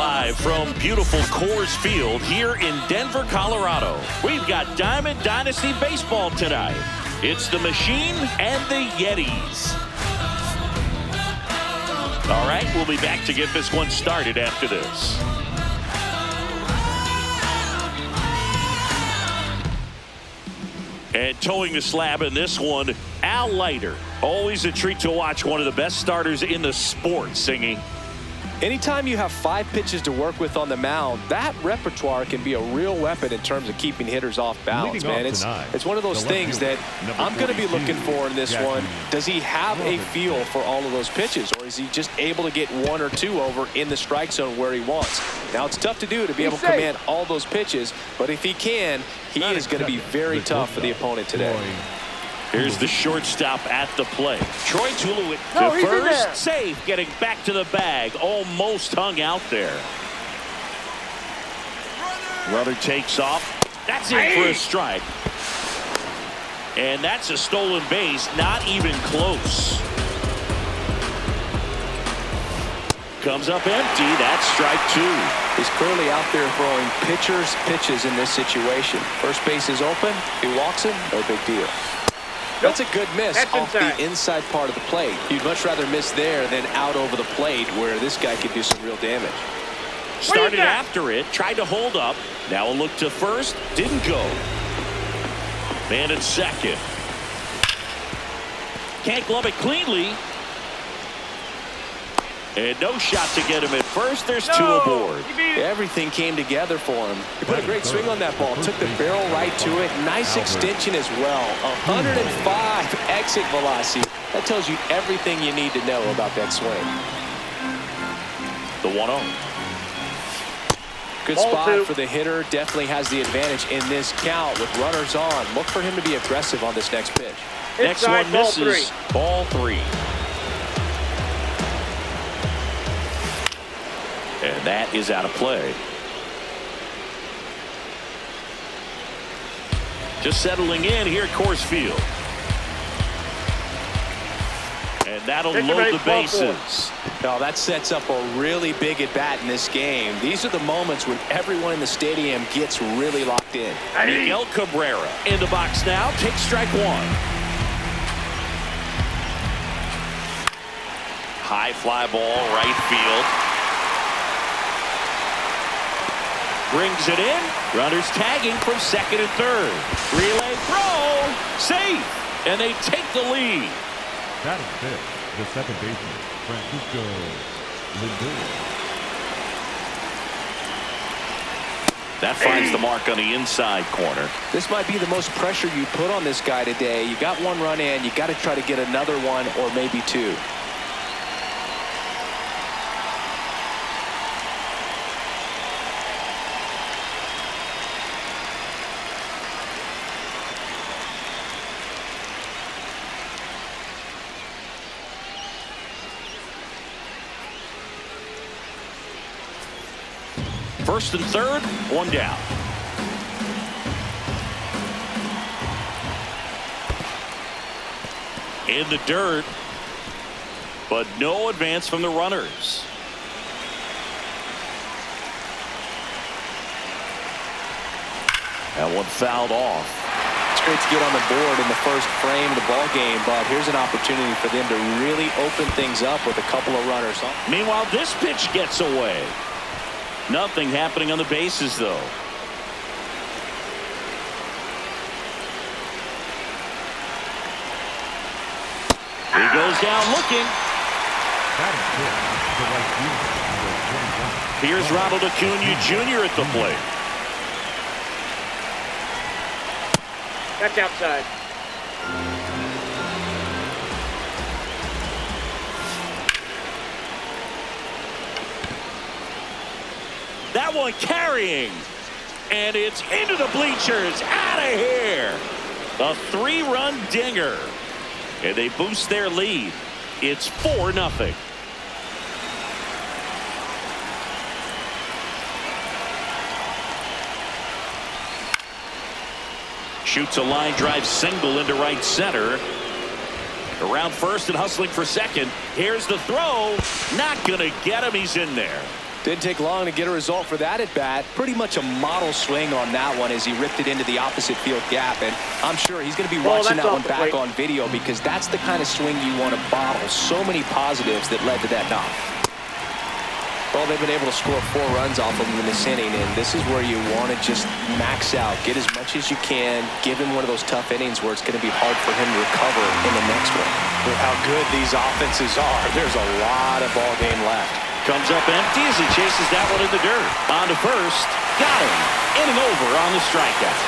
Live from beautiful Coors Field here in Denver, Colorado. We've got Diamond Dynasty Baseball tonight. It's the Machine and the Yetis. All right, we'll be back to get this one started after this. And towing the slab in this one, Al Leiter. Always a treat to watch one of the best starters in the sport, Singy. Anytime you have 5 pitches to work with on the mound, that repertoire can be a real weapon in terms of keeping hitters off balance, man. It's one of those things that I'm going to be looking for in this one. Does he have a feel for all of those pitches, or is he just able to get 1 or 2 over in the strike zone where he wants? Now, it's tough to do to be able to command all those pitches, but if he can, he is going to be very tough for the opponent today. Here's the shortstop at the plate. Troy Tulowitzki to first, safe, getting back to the bag. Almost hung out there. Runner takes off. That's in for a strike. And that's a stolen base, not even close. Comes up empty. That's strike 2. He's clearly out there throwing pitches in this situation. First base is open. He walks him. No big deal. That's a good miss off the inside part of the plate. You'd much rather miss there than out over the plate where this guy could do some real damage. Started after it, tried to hold up. Now a look to first, didn't go. Man at second. Can't glove it cleanly. And no shot to get him at first. There's 2 aboard. Everything came together for him. He put a great swing on that ball. Took the barrel right to it. Nice extension as well. 105 exit velocity. That tells you everything you need to know about that swing. The 1-0. Good spot for the hitter. Definitely has the advantage in this count with runners on. Look for him to be aggressive on this next pitch. Next one misses. Ball 3. And that is out of play. Just settling in here at Coors Field. And that'll load the bases. Now that sets up a really big at bat in this game. These are the moments when everyone in the stadium gets really locked in. Miguel Cabrera in the box now. Takes strike 1. High fly ball, right field. Brings it in. Runners tagging from second and third. Relay throw. Safe. And they take the lead. That is big. The second baseman, Francisco Lindor. That finds the mark on the inside corner. This might be the most pressure you put on this guy today. You got 1 run in. You got to try to get another 1 or maybe 2. First and third, 1 down. In the dirt, but no advance from the runners. That one fouled off. It's great to get on the board in the first frame of the ball game, but here's an opportunity for them to really open things up with a couple of runners. Meanwhile, this pitch gets away. Nothing happening on the bases, though. He goes down looking. Here's Ronald Acuna Jr. at the plate. That's outside. That one carrying. And it's into the bleachers. Out of here. A 3-run dinger. And they boost their lead. It's 4-0. Shoots a line drive single into right center. Around first and hustling for second. Here's the throw. Not going to get him. He's in there. Didn't take long to get a result for that at bat. Pretty much a model swing on that one as he ripped it into the opposite field gap. And I'm sure he's going to be watching that one back on video because that's the kind of swing you want to bottle. So many positives that led to that knock. Well, they've been able to score 4 runs off of him in this inning, and this is where you want to just max out, get as much as you can, give him one of those tough innings where it's going to be hard for him to recover in the next one. With how good these offenses are, there's a lot of ball game left. Comes up empty as he chases that one in the dirt. On to first. Got him. Inning over on the strikeout.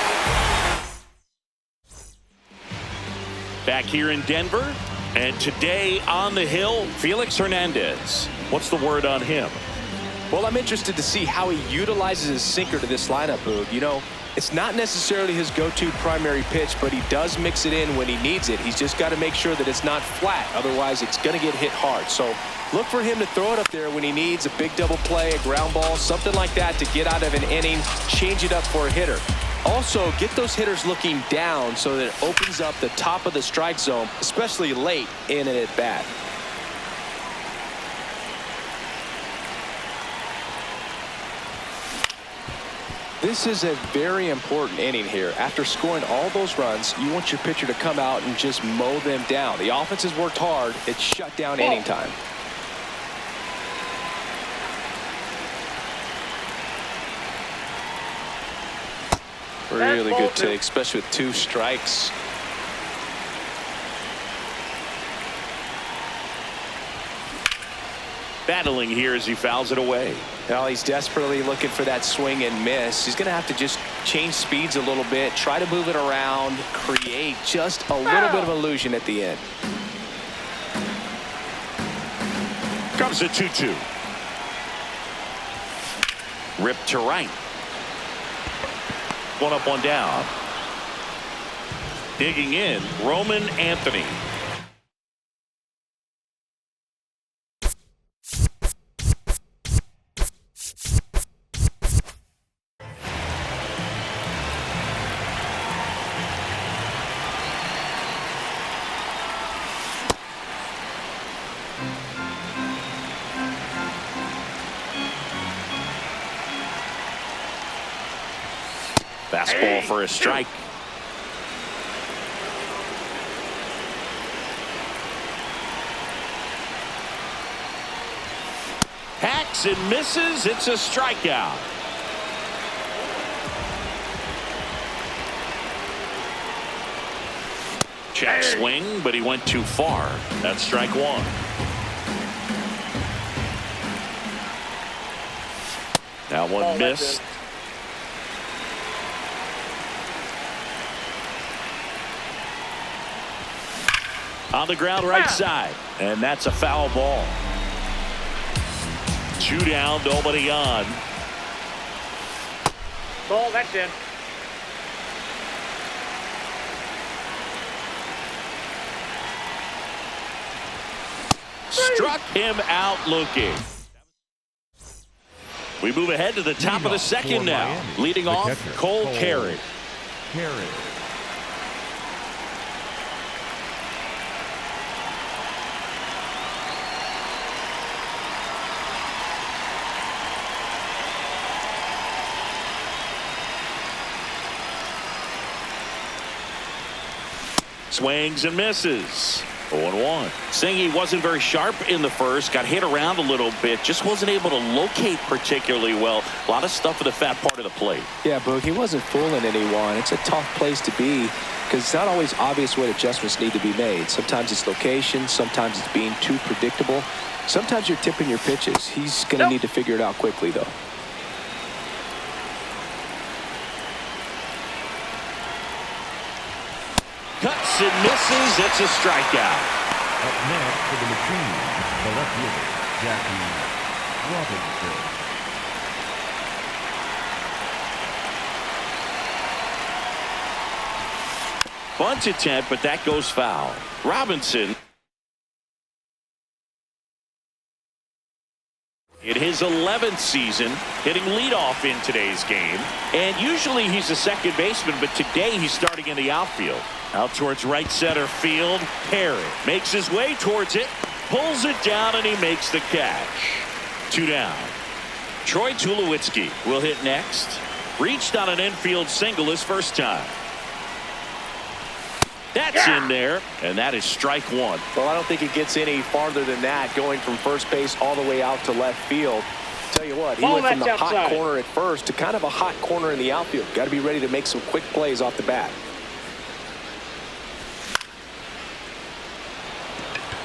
Back here in Denver. And today on the hill, Felix Hernandez. What's the word on him? Well, I'm interested to see how he utilizes his sinker to this lineup, Boog. You know, it's not necessarily his go-to primary pitch, but he does mix it in when he needs it. He's just got to make sure that it's not flat. Otherwise, it's going to get hit hard. So look for him to throw it up there when he needs a big double play, a ground ball, something like that to get out of an inning, change it up for a hitter. Also, get those hitters looking down so that it opens up the top of the strike zone, especially late in an at-bat. This is a very important inning here. After scoring all those runs, you want your pitcher to come out and just mow them down. The offense has worked hard. It's shut down inning time. Really good take, especially with 2 strikes. Battling here as he fouls it away. Well, he's desperately looking for that swing and miss. He's going to have to just change speeds a little bit, try to move it around, create just a little bit of illusion at the end. Comes the 2-2. Ripped to right. 1 up, 1 down. Digging in, Roman Anthony. Fastball for a strike. Hacks and misses. It's a strikeout. Check swing, but he went too far. That's strike 1. That one missed. On the ground right side, and that's a foul ball. 2 down, nobody on. Ball, that's in. Struck him out looking. We move ahead to the top of the second now. Leading off, Cole Carey. Swings and misses. 0-1. Saying he wasn't very sharp in the first, got hit around a little bit, just wasn't able to locate particularly well. A lot of stuff in the fat part of the plate. Yeah, Boog, he wasn't fooling anyone. It's a tough place to be because it's not always obvious what adjustments need to be made. Sometimes it's location, sometimes it's being too predictable. Sometimes you're tipping your pitches. He's going to need to figure it out quickly, though. Cuts and misses. It's a strikeout. Up next for the machine, the left fielder, Jackie Robinson. Bunt attempt, but that goes foul. Robinson, in his 11th season, hitting leadoff in today's game. And usually he's a second baseman, but today he's starting in the outfield. Out towards right center field. Perry makes his way towards it, pulls it down, and he makes the catch. 2 down. Troy Tulowitzki will hit next. Reached on an infield single his first time. That's in there, and that is strike one. Well, I don't think it gets any farther than that, going from first base all the way out to left field. Tell you what, he went from the hot corner at first to kind of a hot corner in the outfield. Got to be ready to make some quick plays off the bat.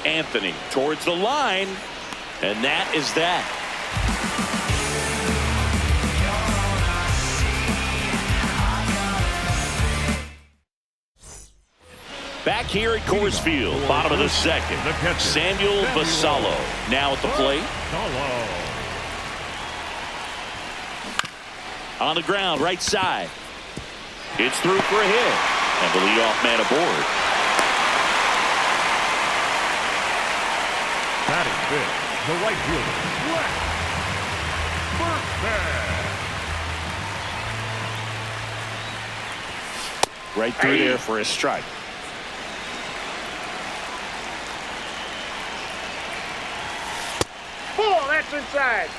Anthony towards the line, and that is that. Back here at Coors Field, bottom of the second. Samuel Vasallo now at the plate. On the ground, right side. It's through for a hit. And the leadoff man aboard. Batting fifth, the right fielder, Lex. Right through there for a strike. Oh, that's inside.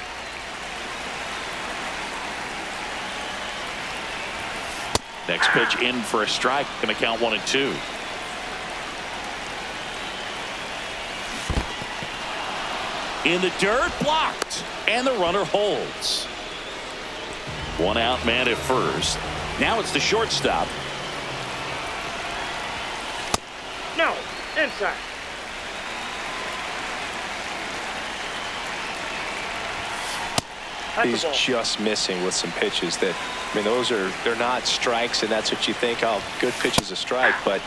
Next pitch in for a strike. Going to count 1-2. In the dirt, blocked, and the runner holds. One out man at first. Now it's the shortstop. No, inside. He's just missing with some pitches that, I mean, they're not strikes, and that's what you think, oh, good pitch is a strike, but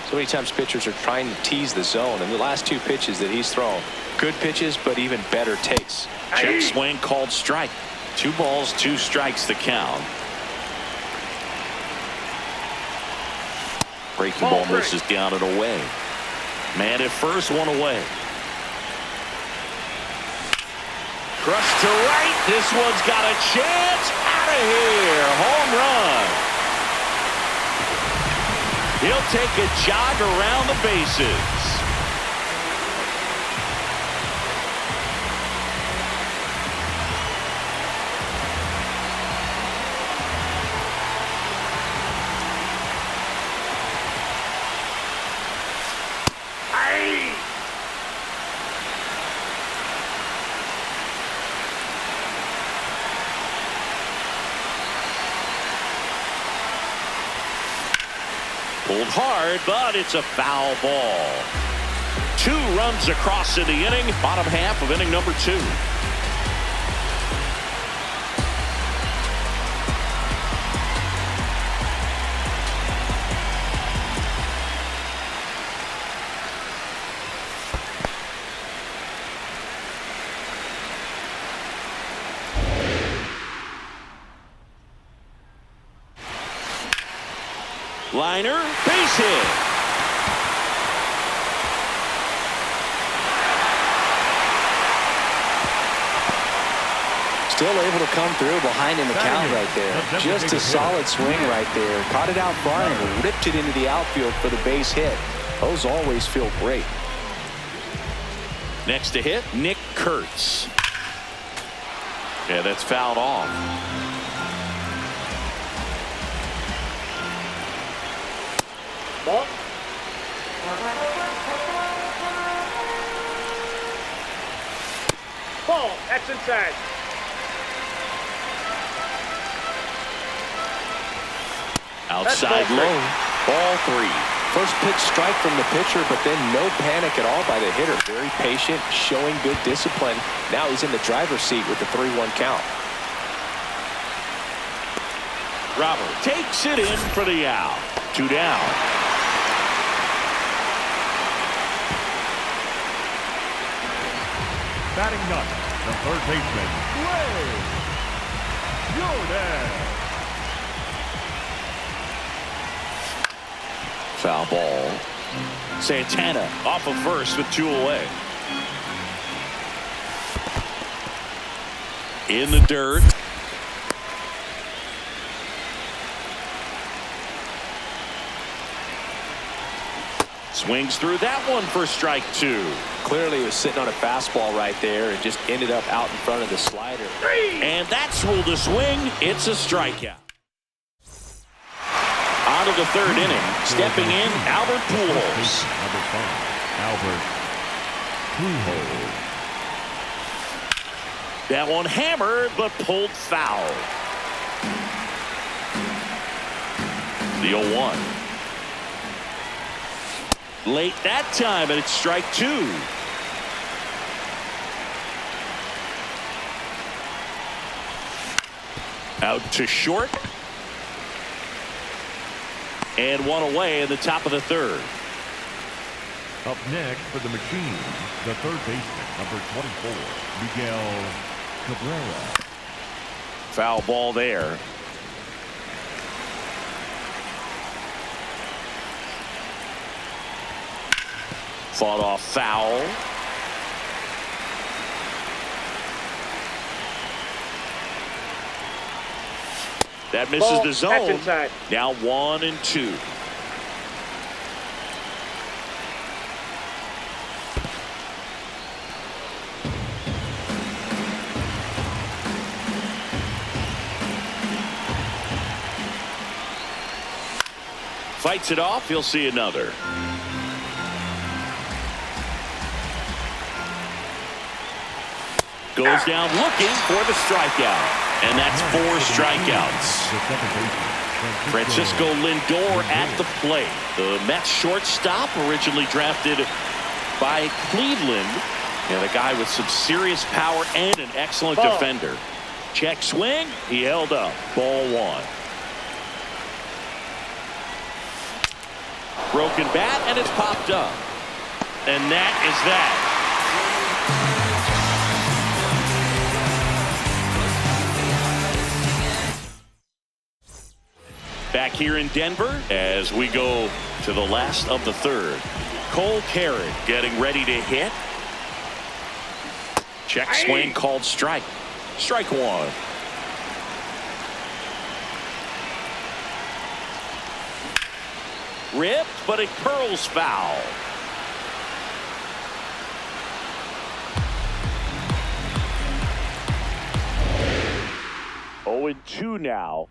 so many times pitchers are trying to tease the zone, and the last two pitches that he's thrown, good pitches, but even better takes. Check swing called strike. 2 balls, 2 strikes to count. Breaking ball misses down and away. Man at first, 1 away. Crushed to right. This one's got a chance. Out of here. Home run. He'll take a jog around the bases. Pulled hard, but it's a foul ball. 2 runs across in the inning, bottom half of inning number 2. Liner, base hit. Still able to come through behind in the count right there. Just a solid swing right there. Caught it out front and ripped it into the outfield for the base hit. Those always feel great. Next to hit, Nick Kurtz. Yeah, that's fouled off. Ball. Ball. That's inside. Outside low. Ball 3. First pitch strike from the pitcher, but then no panic at all by the hitter. Very patient, showing good discipline. Now he's in the driver's seat with the 3-1 count. Robert takes it in for the out. 2 down. Batting ninth, the third baseman, Jordan. Foul ball. Santana off of first with 2 away. In the dirt. Swings through that one for strike 2. Clearly, he was sitting on a fastball right there and just ended up out in front of the slider. And that's ruled a swing. It's a strikeout. On to the third inning. Stepping in, Albert Pujols. Number 5, Albert Pujols. That one hammered, but pulled foul. The 0-1. Late that time, and it's strike 2. Out to short. And one away in the top of the third. Up next for the machine, the third baseman, number 24, Miguel Cabrera. Foul ball there. Fought off foul. That misses Ball. the zone. That's inside. Now 1-2. Fights it off. He'll see another. Goes down looking for the strikeout. And that's 4 strikeouts. Francisco Lindor at the plate. The Mets shortstop, originally drafted by Cleveland. And a guy with some serious power and an excellent defender. Check swing. He held up. Ball 1. Broken bat, and it's popped up. And that is that. Back here in Denver as we go to the last of the third. Cole Carrick getting ready to hit. Check swing called strike. Strike 1. Ripped, but it curls foul. Oh, 2 now.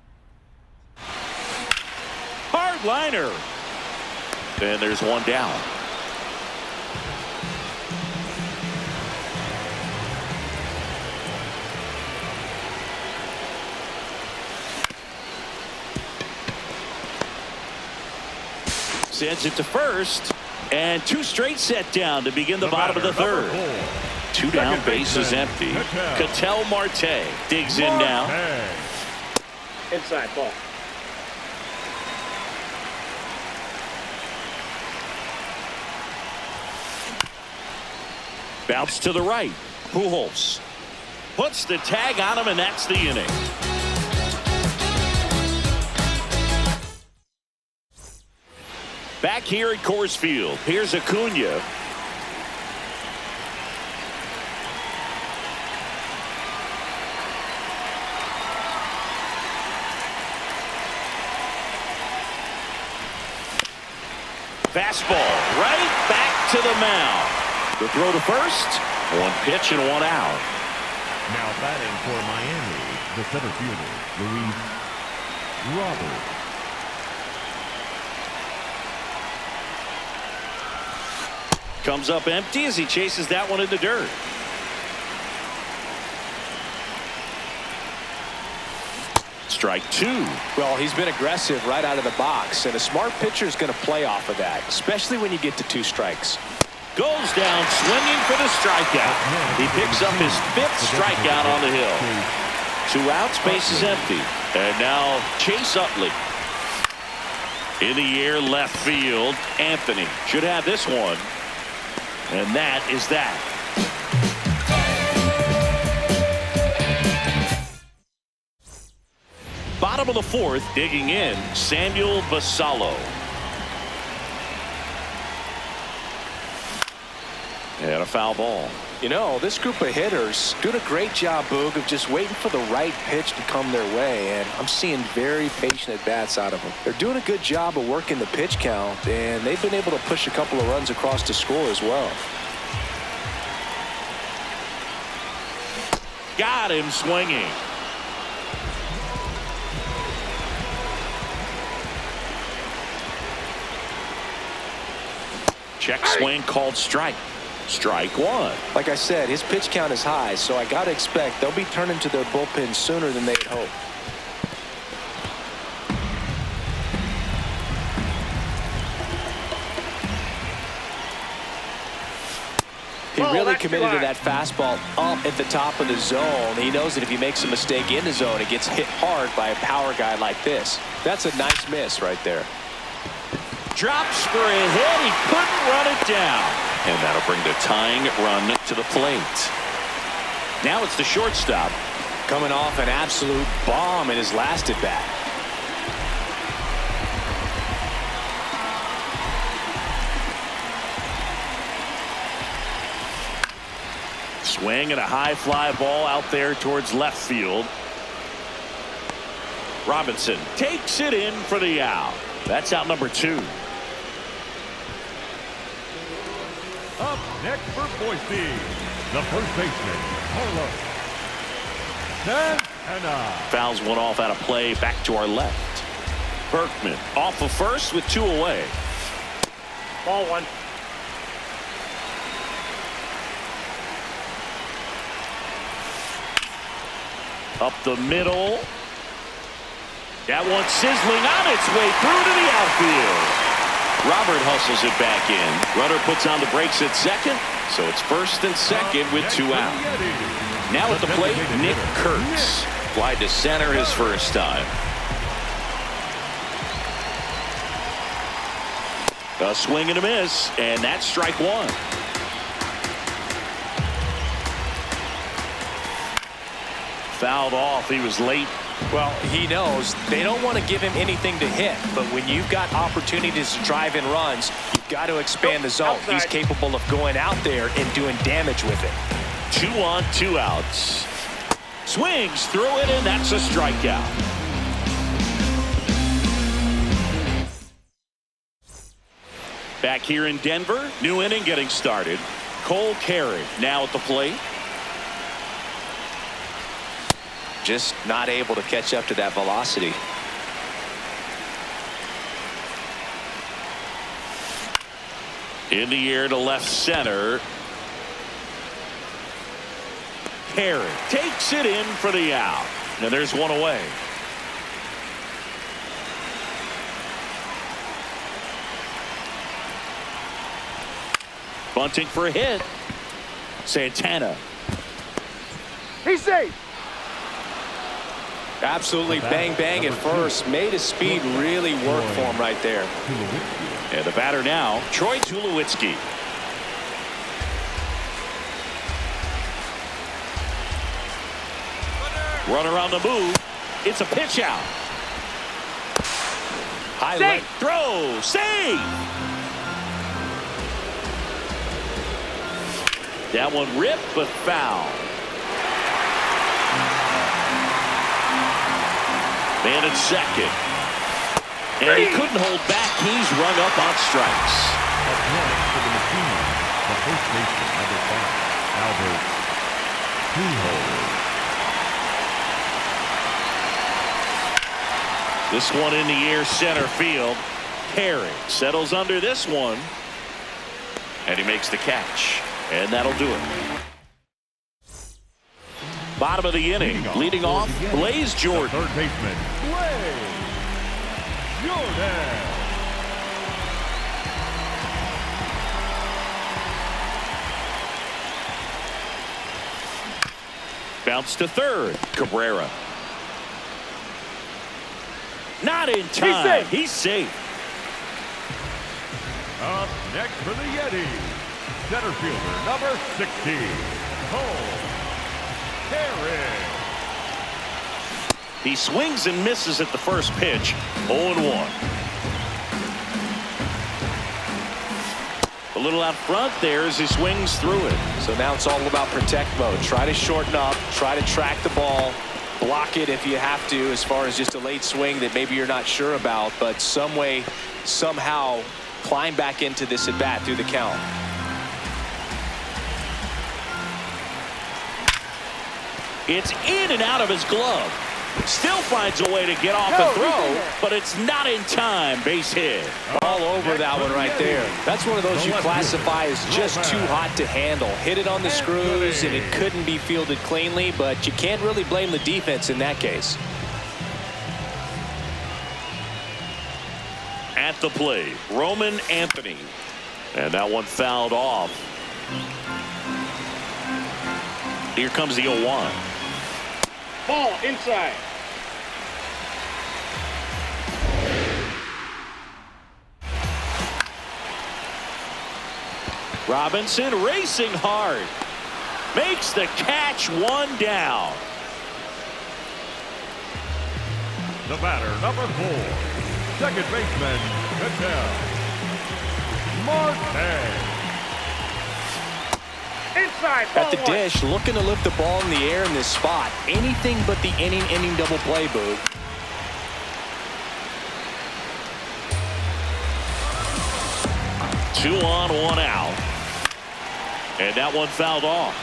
Hard liner. And there's one down. Sends it to first. And 2 straight set down to begin the bottom of the third. 2 down, base is empty. Ketel Marte digs in now. Inside ball. Bounce to the right. Pujols puts the tag on him, and that's the inning. Back here at Coors Field, here's Acuna. Fastball right back to the mound. The throw to first. 1 pitch and 1 out. Now batting for Miami, the center fielder, Luis Robert. Comes up empty as he chases that one in the dirt. Strike 2. Well, he's been aggressive right out of the box, and a smart pitcher is going to play off of that, especially when you get to 2 strikes. Goes down swinging for the strikeout. He picks up his 5th strikeout on the hill. 2 outs, base is empty. And now Chase Utley. In the air, left field. Anthony should have this one. And that is that. Bottom of the 4th, digging in, Samuel Basallo. And a foul ball. You know, this group of hitters doing a great job, Boog, of just waiting for the right pitch to come their way, and I'm seeing very patient at-bats out of them. They're doing a good job of working the pitch count, and they've been able to push a couple of runs across the score as well. Got him swinging. Check swing called strike. Strike one. Like I said, his pitch count is high, so I got to expect they'll be turning to their bullpen sooner than they'd hoped. He really committed to that fastball up at the top of the zone. He knows that if he makes a mistake in the zone, it gets hit hard by a power guy like this. That's a nice miss right there. Drops for a hit. He couldn't run it down. And that'll bring the tying run to the plate. Now it's the shortstop. Coming off an absolute bomb in his last at bat. Swing and a high fly ball out there towards left field. Robinson takes it in for the out. That's out number 2. Up next for Boise, the first baseman, Carlos Santana. Fouls one off out of play, back to our left. Berkman off of first with 2 away. Ball 1. Up the middle. That one sizzling on its way through to the outfield. Robert hustles it back in. Runner puts on the brakes at second, so it's first and second with 2 out. Now at the plate, Nick Kurtz. Fly to center his first time. A swing and a miss, and that's strike 1. Fouled off. He was late. Well, he knows they don't want to give him anything to hit, but when you've got opportunities to drive in runs, you've got to expand the zone. Outside. He's capable of going out there and doing damage with it. 2 on, 2 outs. Swings through it, and that's a strikeout. Back here in Denver, new inning getting started. Cole Carey now at the plate. Just not able to catch up to that velocity. In the air to left center. Carey takes it in for the out. And there's one away. Bunting for a hit. Santana. He's safe. Absolutely bang at first. Made his speed really work for him right there. And the batter now, Troy Tulowitzki. Runner on the move. It's a pitch out. High leg throw. Save. That one ripped but foul. Man at second. And he couldn't hold back. He's rung up on strikes. Up next for the machine, the first baseman, number 5, Albert Pujols. This one in the air center field. Carey settles under this one. And he makes the catch. And that'll do it. Bottom of the inning. Leading off, Blaze Jordan. Third baseman, Blaze Jordan. Bounce to third. Cabrera. Not in time. He's safe. Up next for the Yeti, center fielder, number 60, Cole Carey. He swings and misses at the first pitch. 0-1. The little out front there as he swings through it. So now it's all about protect mode. Try to shorten up, try to track the ball, block it if you have to, as far as just a late swing that maybe you're not sure about, but some way, somehow climb back into this at bat through the count. It's in and out of his glove. Still finds a way to get off the throw, but it's not in time. Base hit. All over that one right there. That's one of those you classify as just too hot to handle. Hit it on the screws, and it couldn't be fielded cleanly, but you can't really blame the defense in that case. At the plate, Roman Anthony. And that one fouled off. Here comes the 0-1. Ball inside. Robinson racing hard. Makes the catch, one down. The batter, number 4, second baseman, Cattell Marte. Inside. At the dish, looking to lift the ball in the air in this spot. Anything but the inning double play, Boog. Two on, one out. And that one fouled off.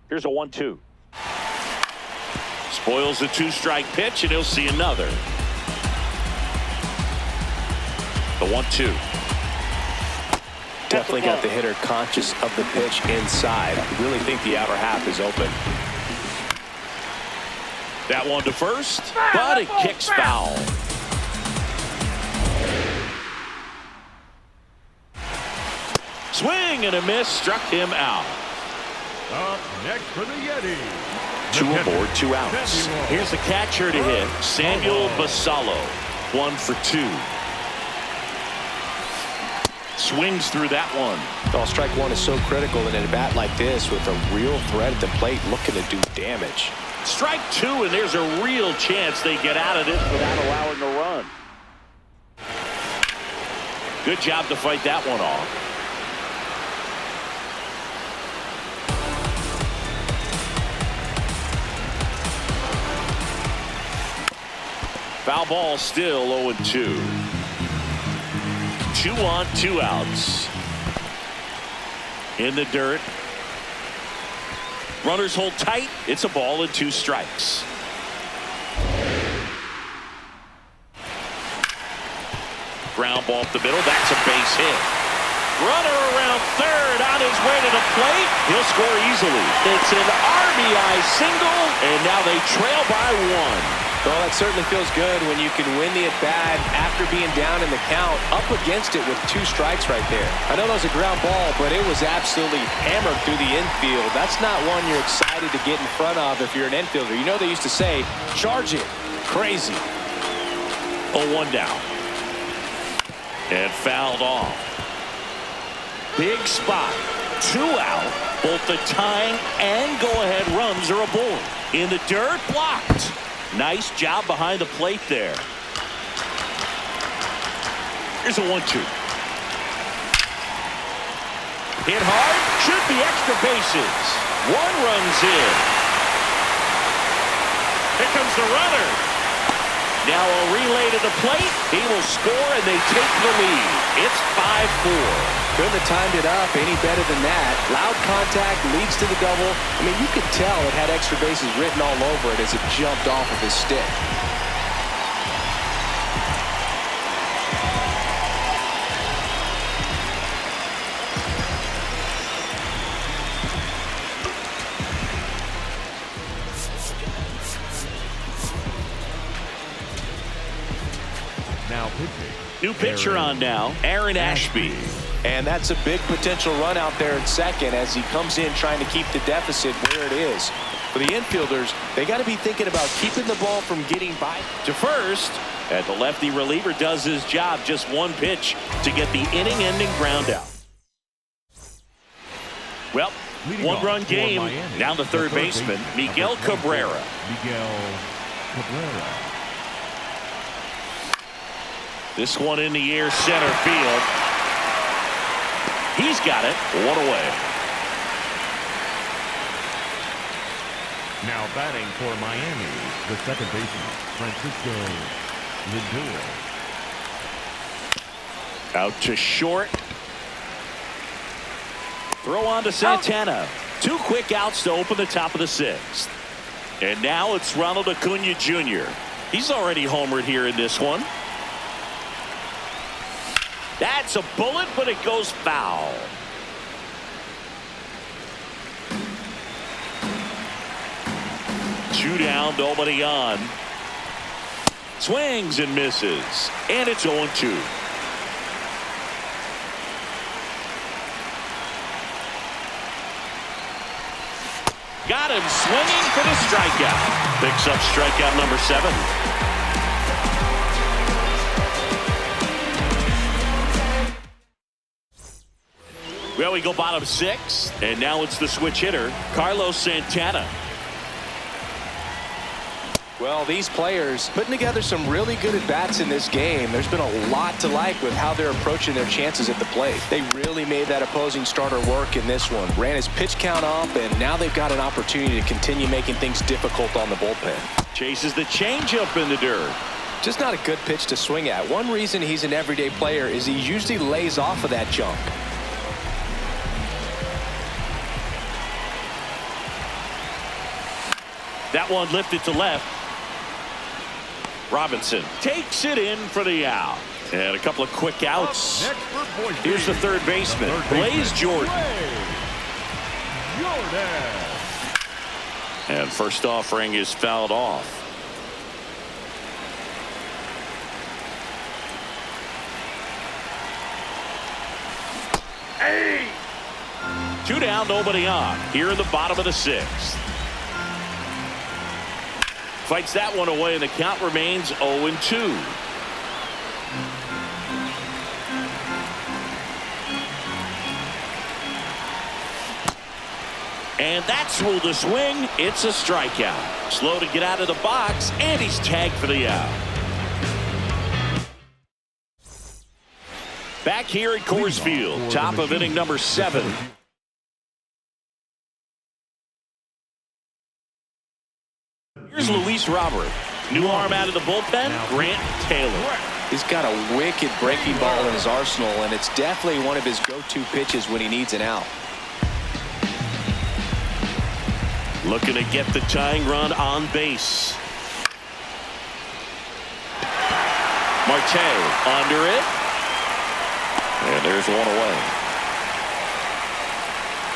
Here's a 1-2. Spoils the 2-strike pitch, and he'll see another. The 1-2. Definitely got the hitter conscious of the pitch inside. I really think the outer half is open. That one to first, but it kicks foul. Swing and a miss, struck him out. Up next for the Yeti. 2 aboard, 2 outs. Here's the catcher to hit, Samuel Basallo. 1 for 2. Swings through that one. Oh, strike one is so critical in a bat like this with a real threat at the plate looking to do damage. Strike 2, and there's a real chance they get out of this without allowing a run. Good job to fight that one off. Foul ball, still 0-2. 2 on, 2 outs. In the dirt. Runners hold tight. It's a ball and 2 strikes. Ground ball up the middle. That's a base hit. Runner around third on his way to the plate. He'll score easily. It's an RBI single, and now they trail by 1. Well, that certainly feels good when you can win the at-bat after being down in the count, up against it with 2 strikes right there. I know that was a ground ball, but it was absolutely hammered through the infield. That's not one you're excited to get in front of if you're an infielder. You know they used to say, charge it. Crazy. 0-1 down. And fouled off. Big spot. 2 out. Both the tying and go-ahead runs are aboard. In the dirt, blocked. Nice job behind the plate there. Here's a 1-2. Hit hard. Should be extra bases. 1 runs in. Here comes the runner. Now a relay to the plate. He will score, and they take the lead. It's 5-4. Couldn't have timed it up any better than that. Loud contact leads to the double. I mean, you could tell it had extra bases written all over it as it jumped off of his stick. Now pitching. New pitcher on now, Aaron Ashby. And that's a big potential run out there in second as he comes in trying to keep the deficit where it is. For the infielders, they got to be thinking about keeping the ball from getting by. To first, and the lefty reliever does his job. Just 1 pitch to get the inning-ending ground out. Well, One-run game. Now the third baseman, Miguel Cabrera. This one in the air, center field. He's got it. One away. Now batting for Miami, the second baseman, Francisco Lindor. Out to short. Throw on to Santana. Two quick outs to open the top of the sixth. And now it's Ronald Acuna Jr. He's already homered here in this one. That's a bullet, but it goes foul. Two down, nobody on. Swings and misses. And it's 0-2. Got him swinging for the strikeout. Picks up strikeout number 7. Well, we go bottom 6, and now it's the switch hitter, Carlos Santana. Well, these players putting together some really good at-bats in this game. There's been a lot to like with how they're approaching their chances at the plate. They really made that opposing starter work in this one. Ran his pitch count up, and now they've got an opportunity to continue making things difficult on the bullpen. Chases the changeup in the dirt. Just not a good pitch to swing at. One reason he's an everyday player is he usually lays off of that jump. That one lifted to left. Robinson takes it in for the out. And a couple of quick outs. Here's the third baseman, Blaze Jordan. And first offering is fouled off. Hey! Two down, nobody on. Here in the bottom of the 6th. Fights that one away, and the count remains 0-2. And that's ruled a swing. It's a strikeout. Slow to get out of the box, and he's tagged for the out. Back here at Coors Field, top of inning number 7. Here's Luis Robert. New arm out of the bullpen, Grant Taylor. He's got a wicked breaking ball in his arsenal, and it's definitely one of his go-to pitches when he needs an out. Looking to get the tying run on base. Marte under it. And there's one away.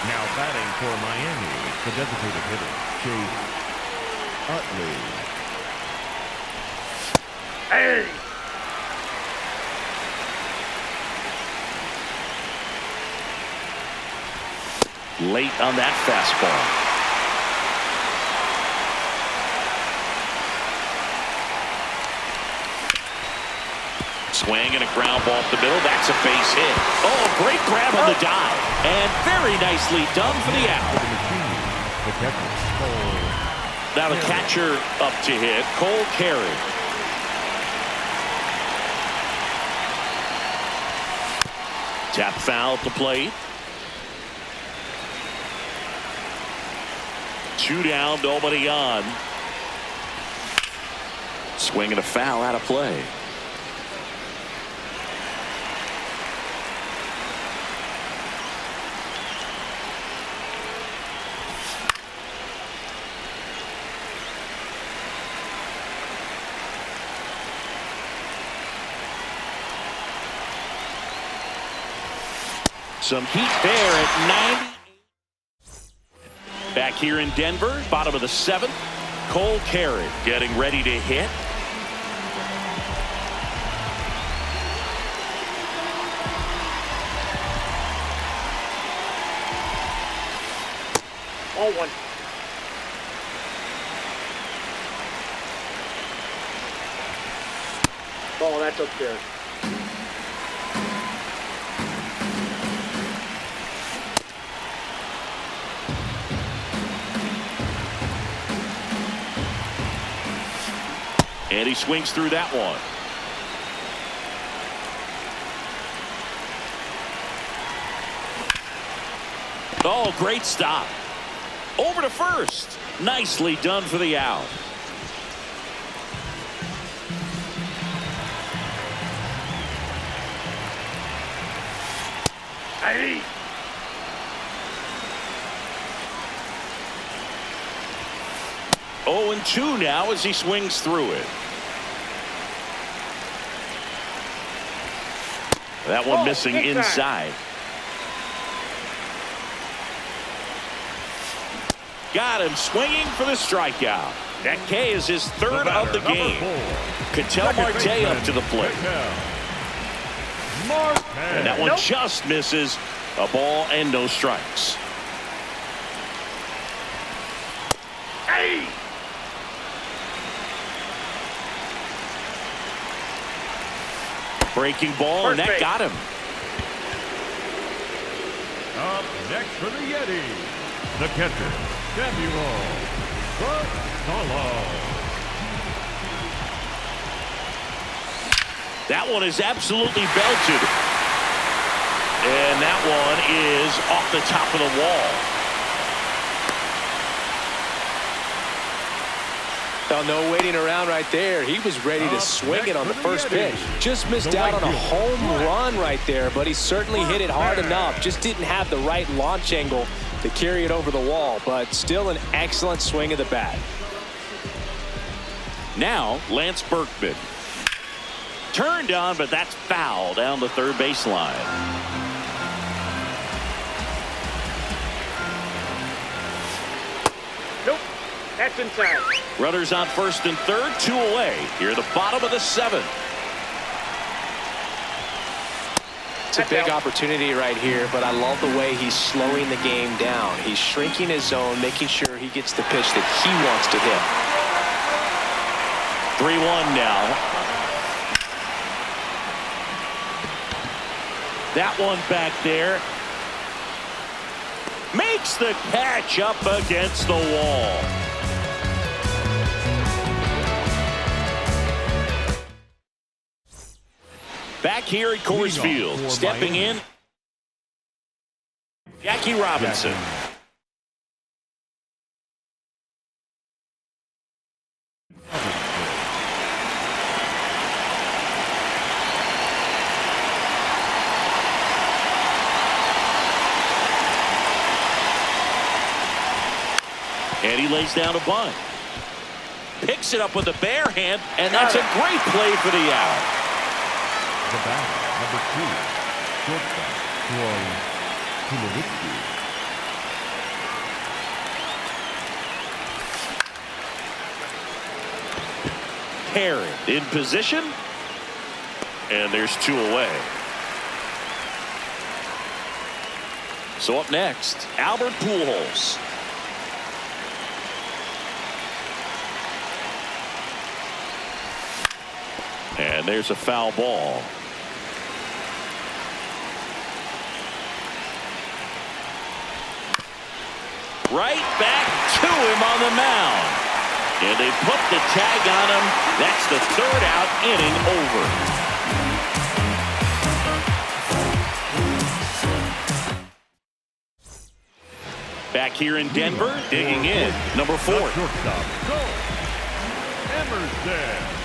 Now batting for Miami, the designated hitter, Chase Utley. Hey! Late on that fastball. Swing and a ground ball up the middle. That's a base hit. Oh, great grab on the dive. And very nicely done for the out. Now the catcher up to hit, Cole Carey. Tap foul at the plate. Two down, nobody on. Swing and a foul out of play. Some heat there at 90. Back here in Denver, bottom of the 7th. Cole Carey getting ready to hit. Oh, one. Oh, that's up there. And he swings through that one. Oh, great stop. Over to first. Nicely done for the out. Hey. 0-2 now as he swings through it. That one missing inside. Got him swinging for the strikeout. That K is his third of the game. Ketel Marte up to the plate. And that one just misses. A ball and no strikes. Hey. Breaking ball, and that got him. Up next for the Yeti, the catcher, Samuel Solo. That one is absolutely belted. And that one is off the top of the wall. Oh, no waiting around right there. He was ready to swing it on the first pitch. Just missed out on a home run right there, but he certainly hit it hard enough. Just didn't have the right launch angle to carry it over the wall, but still an excellent swing of the bat. Now, Lance Berkman. Turned on, but that's foul down the third baseline. Nope. That's inside. Runners on first and third, 2 away. Here at the bottom of the 7th. It's a big opportunity right here, but I love the way he's slowing the game down. He's shrinking his zone, making sure he gets the pitch that he wants to hit. 3-1 now. That one back there. Makes the catch up against the wall. Back here at Coors Field, stepping in, Jackie Robinson. And he lays down a bunt. Picks it up with a bare hand, and that's a great play for the out. The batter, number 2, shortstop, Troy Tulowitzki. Herring in position, and there's 2 away. So up next, Albert Pujols. And there's a foul ball. Right back to him on the mound. And they put the tag on him. That's the 3rd out, inning over. Back here in Denver, digging in, number 4. Shortstop, Emerson.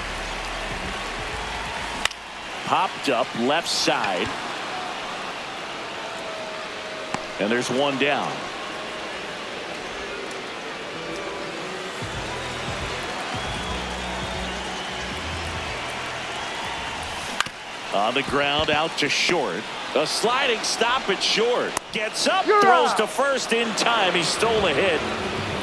Popped up left side. And there's 1 down. On the ground, out to short. A sliding stop at short. Gets up, throws to first in time. He stole a hit.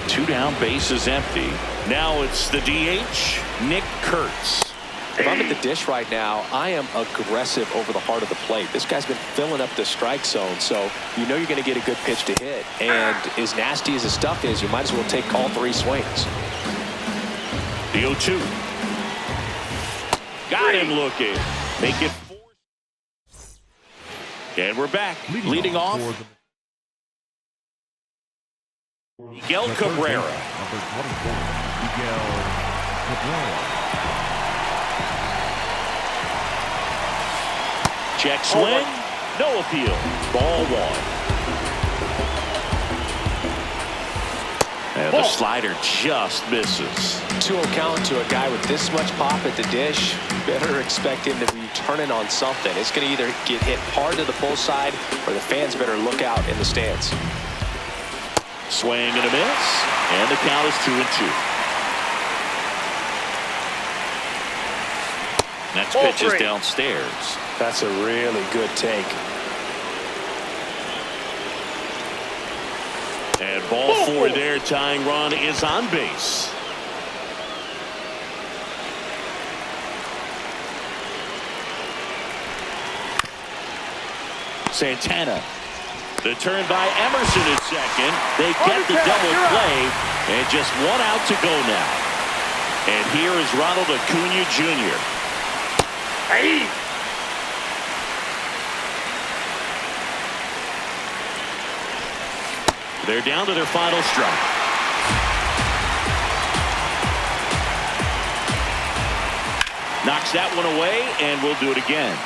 2 down, base is empty. Now it's the DH, Nick Kurtz. If I'm at the dish right now, I am aggressive over the heart of the plate. This guy's been filling up the strike zone, so you know you're going to get a good pitch to hit. And as nasty as the stuff is, you might as well take all 3 swings. The 0-2. Got him looking. Make it 4. And we're back. Leading off, Miguel Cabrera. Number 24, Miguel Cabrera. Check swing. No appeal. Ball one. And the slider just misses. 2-0 count to a guy with this much pop at the dish. Better expect him to be turning on something. It's going to either get hit hard to the pull side or the fans better look out in the stands. Swing and a miss. And the count is 2-2. Next pitch is downstairs. That's a really good take. And ball four there. Tying run is on base. Santana. The turn by Emerson at second. They get the double play. And just one out to go now. And here is Ronald Acuna Jr. Hey! They're down to their final strike. Knocks that one away, and we'll do it again.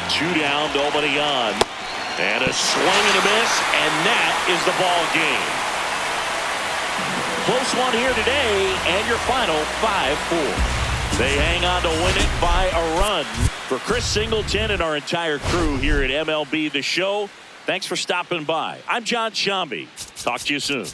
Two down, nobody on. And a swing and a miss, and that is the ball game. Close one here today, and your final 5-4. They hang on to win it by a run. For Chris Singleton and our entire crew here at MLB The Show, thanks for stopping by. I'm John Shambi. Talk to you soon.